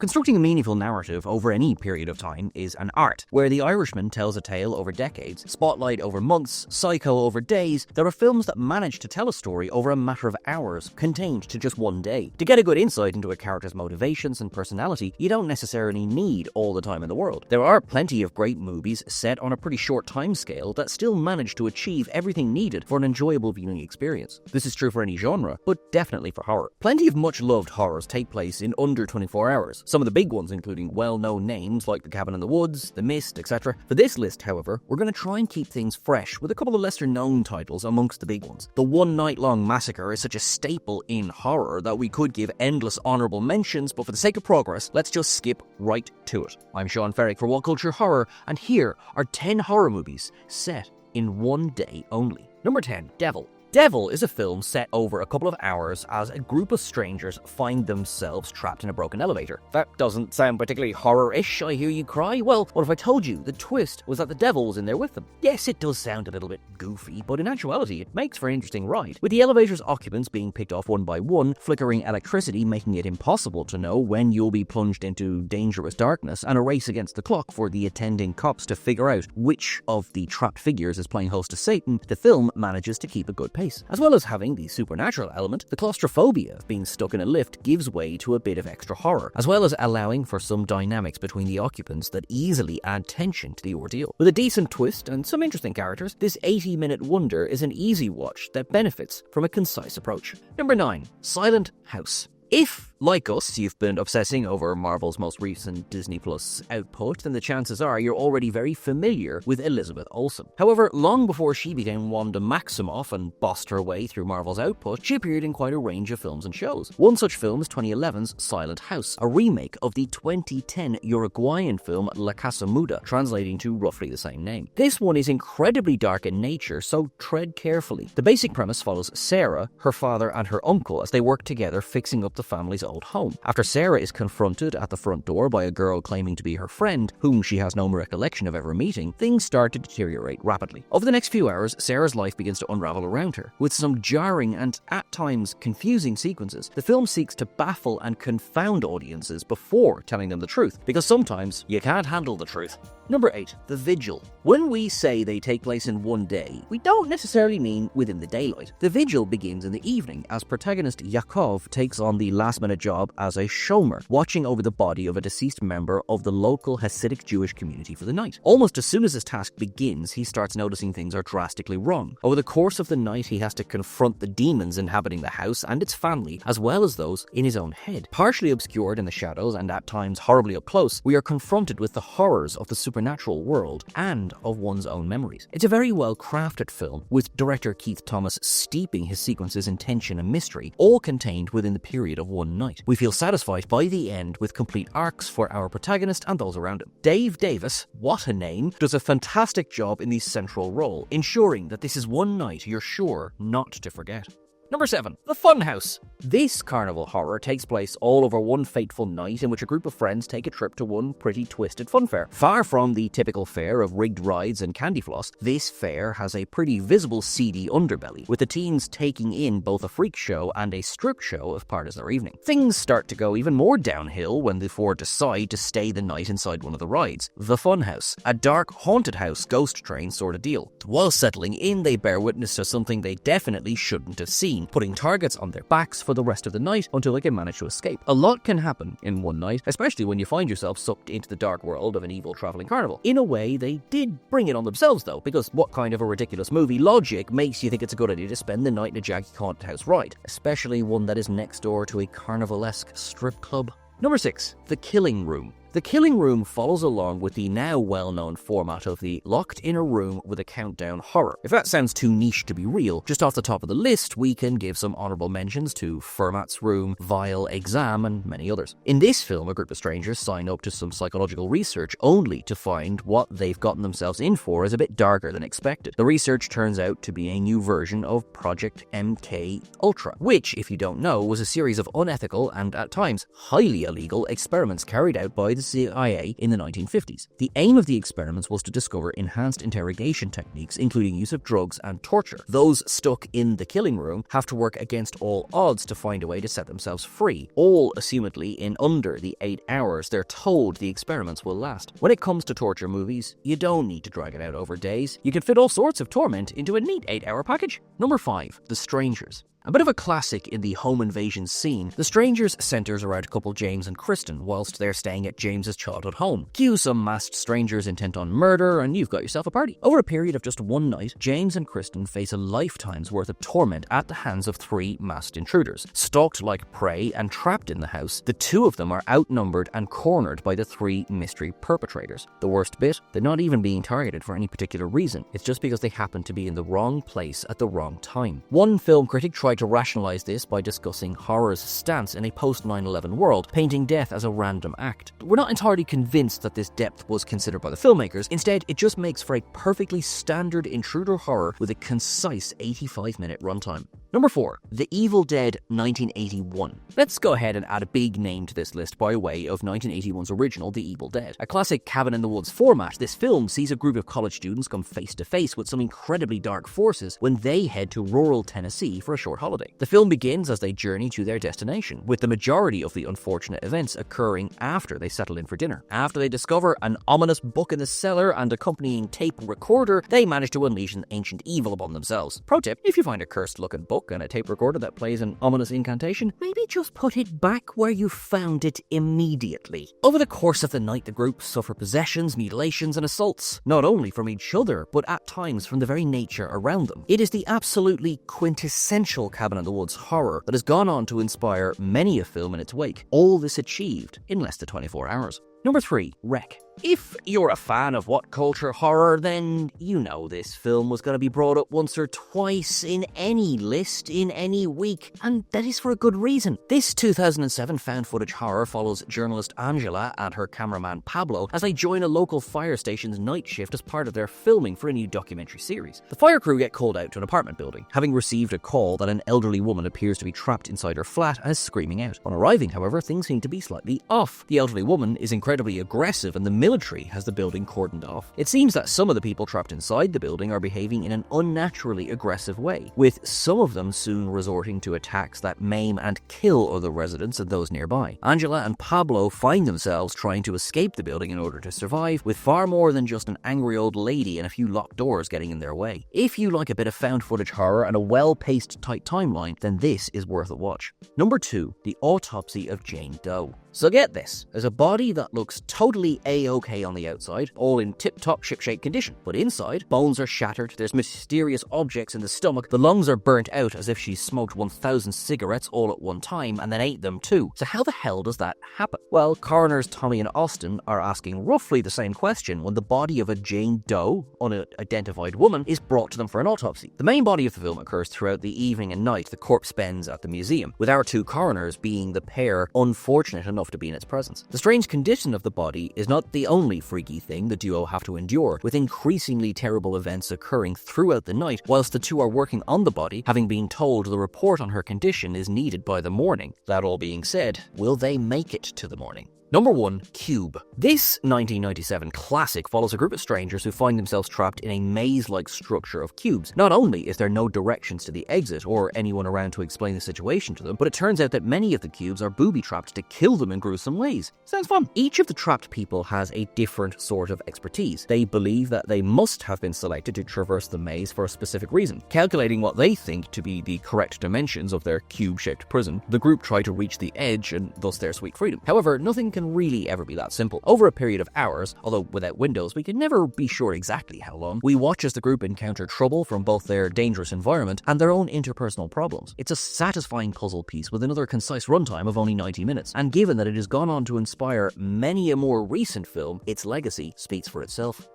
Constructing a meaningful narrative over any period of time is an art. Where The Irishman tells a tale over decades, Spotlight over months, Psycho over days, there are films that manage to tell a story over a matter of hours, contained to just one day. To get a good insight into a character's motivations and personality, you don't necessarily need all the time in the world. There are plenty of great movies set on a pretty short time scale that still manage to achieve everything needed for an enjoyable viewing experience. This is true for any genre, but definitely for horror. Plenty of much-loved horrors take place in under 24 hours. Some of the big ones including well-known names like The Cabin in the Woods, The Mist, etc. For this list, however, we're going to try and keep things fresh with a couple of lesser-known titles amongst the big ones. The One Night Long Massacre is such a staple in horror that we could give endless honourable mentions, but for the sake of progress, let's just skip right to it. I'm Sean Ferrick for What Culture Horror, and here are 10 horror movies set in one day only. Number 10, Devil. Devil is a film set over a couple of hours as a group of strangers find themselves trapped in a broken elevator. That doesn't sound particularly horror-ish, I hear you cry. Well, what if I told you the twist was that the devil was in there with them? Yes, it does sound a little bit goofy, but in actuality, it makes for an interesting ride. With the elevator's occupants being picked off one by one, flickering electricity making it impossible to know when you'll be plunged into dangerous darkness, and a race against the clock for the attending cops to figure out which of the trapped figures is playing host to Satan, the film manages to keep a good pace. As well as having the supernatural element, the claustrophobia of being stuck in a lift gives way to a bit of extra horror, as well as allowing for some dynamics between the occupants that easily add tension to the ordeal. With a decent twist and some interesting characters, this 80-minute wonder is an easy watch that benefits from a concise approach. Number 9, Silent House. If, like us, you've been obsessing over Marvel's most recent Disney Plus output, then the chances are you're already very familiar with Elizabeth Olsen. However, long before she became Wanda Maximoff and bossed her way through Marvel's output, she appeared in quite a range of films and shows. One such film is 2011's Silent House, a remake of the 2010 Uruguayan film La Casa Muda, translating to roughly the same name. This one is incredibly dark in nature, so tread carefully. The basic premise follows Sarah, her father, and her uncle as they work together fixing up the family's old home. After Sarah is confronted at the front door by a girl claiming to be her friend, whom she has no recollection of ever meeting, things start to deteriorate rapidly. Over the next few hours, Sarah's life begins to unravel around her. With some jarring and, at times, confusing sequences, the film seeks to baffle and confound audiences before telling them the truth, because sometimes you can't handle the truth. Number 8, The Vigil. When we say they take place in one day, we don't necessarily mean within the daylight. The Vigil begins in the evening, as protagonist Yakov takes on the last-minute job as a shomer, watching over the body of a deceased member of the local Hasidic Jewish community for the night. Almost as soon as his task begins, he starts noticing things are drastically wrong. Over the course of the night, he has to confront the demons inhabiting the house and its family, as well as those in his own head. Partially obscured in the shadows and at times horribly up close, we are confronted with the horrors of the supernatural world and of one's own memories. It's a very well-crafted film, with director Keith Thomas steeping his sequences in tension and mystery, all contained within the period of one night. We feel satisfied by the end with complete arcs for our protagonist and those around him. Dave Davis, what a name, does a fantastic job in the central role, ensuring that this is one night you're sure not to forget. Number 7, The Funhouse. This carnival horror takes place all over one fateful night in which a group of friends take a trip to one pretty twisted fun fair. Far from the typical fair of rigged rides and candy floss, this fair has a pretty visible seedy underbelly, with the teens taking in both a freak show and a strip show as part of their evening. Things start to go even more downhill when the four decide to stay the night inside one of the rides, the Funhouse, a dark haunted house ghost train sort of deal. While settling in, they bear witness to something they definitely shouldn't have seen, putting targets on their backs for the rest of the night until they can manage to escape. A lot can happen in one night, especially when you find yourself sucked into the dark world of an evil traveling carnival. In a way, they did bring it on themselves though, because what kind of a ridiculous movie logic makes you think it's a good idea to spend the night in a janky haunted house ride, especially one that is next door to a carnivalesque strip club? Number 6, The Killing Room. The Killing Room follows along with the now well-known format of the locked in a room with a countdown horror. If that sounds too niche to be real, just off the top of the list, we can give some honourable mentions to Fermat's Room, Vile Exam, and many others. In this film, a group of strangers sign up to some psychological research only to find what they've gotten themselves in for is a bit darker than expected. The research turns out to be a new version of Project MK Ultra, which, if you don't know, was a series of unethical and at times highly illegal experiments carried out by the CIA in the 1950s. The aim of the experiments was to discover enhanced interrogation techniques, including use of drugs and torture. Those stuck in the killing room have to work against all odds to find a way to set themselves free, all assumedly in under the 8 hours they're told the experiments will last. When it comes to torture movies, you don't need to drag it out over days. You can fit all sorts of torment into a neat 8-hour package. Number 5. The Strangers. A bit of a classic in the home invasion scene, The Strangers centres around couple James and Kristen whilst they're staying at James's childhood home. Cue some masked strangers intent on murder and you've got yourself a party. Over a period of just one night, James and Kristen face a lifetime's worth of torment at the hands of 3 masked intruders. Stalked like prey and trapped in the house, the 2 of them are outnumbered and cornered by the 3 mystery perpetrators. The worst bit? They're not even being targeted for any particular reason. It's just because they happen to be in the wrong place at the wrong time. One film critic tried to rationalize this by discussing horror's stance in a post-9/11 world, painting death as a random act. We're not entirely convinced that this depth was considered by the filmmakers. Instead, it just makes for a perfectly standard intruder horror with a concise 85-minute runtime. Number 4. The Evil Dead 1981. Let's go ahead and add a big name to this list by way of 1981's original The Evil Dead. A classic cabin-in-the-woods format, this film sees a group of college students come face to face with some incredibly dark forces when they head to rural Tennessee for a short holiday. The film begins as they journey to their destination, with the majority of the unfortunate events occurring after they settle in for dinner. After they discover an ominous book in the cellar and accompanying tape recorder, they manage to unleash an ancient evil upon themselves. Pro tip, if you find a cursed-looking book and a tape recorder that plays an ominous incantation, maybe just put it back where you found it immediately. Over the course of the night, the group suffer possessions, mutilations, and assaults, not only from each other, but at times from the very nature around them. It is the absolutely quintessential cabin-in-the-woods horror that has gone on to inspire many a film in its wake, all this achieved in less than 24 hours. Number 3. Wreck. If you're a fan of what culture horror, then you know this film was going to be brought up once or twice in any list in any week, and that is for a good reason. This 2007 found footage horror follows journalist Angela and her cameraman Pablo as they join a local fire station's night shift as part of their filming for a new documentary series. The fire crew get called out to an apartment building, having received a call that an elderly woman appears to be trapped inside her flat and is screaming out. On arriving, however, things seem to be slightly off. The elderly woman is incredibly aggressive and the military has the building cordoned off. It seems that some of the people trapped inside the building are behaving in an unnaturally aggressive way, with some of them soon resorting to attacks that maim and kill other residents and those nearby. Angela and Pablo find themselves trying to escape the building in order to survive, with far more than just an angry old lady and a few locked doors getting in their way. If you like a bit of found footage horror and a well-paced tight timeline, then this is worth a watch. Number 2. The Autopsy of Jane Doe. So get this, there's a body that looks totally A-OK on the outside, all in tip-top shipshape condition, but inside, bones are shattered, there's mysterious objects in the stomach, the lungs are burnt out as if she's smoked 1,000 cigarettes all at one time and then ate them too. So how the hell does that happen? Well, coroners Tommy and Austin are asking roughly the same question when the body of a Jane Doe, unidentified woman, is brought to them for an autopsy. The main body of the film occurs throughout the evening and night the corpse spends at the museum, with our 2 coroners being the pair unfortunate enough to be in its presence. The strange condition of the body is not the only freaky thing the duo have to endure, with increasingly terrible events occurring throughout the night whilst the 2 are working on the body, having been told the report on her condition is needed by the morning. That all being said, will they make it to the morning? Number 1. Cube. This 1997 classic follows a group of strangers who find themselves trapped in a maze-like structure of cubes. Not only is there no directions to the exit or anyone around to explain the situation to them, but it turns out that many of the cubes are booby-trapped to kill them in gruesome ways. Sounds fun. Each of the trapped people has a different sort of expertise. They believe that they must have been selected to traverse the maze for a specific reason. Calculating what they think to be the correct dimensions of their cube-shaped prison, the group try to reach the edge and thus their sweet freedom. However, nothing can really ever be that simple. Over a period of hours, although without windows, we can never be sure exactly how long, we watch as the group encounter trouble from both their dangerous environment and their own interpersonal problems. It's a satisfying puzzle piece with another concise runtime of only 90 minutes, and given that it has gone on to inspire many a more recent film, its legacy speaks for itself.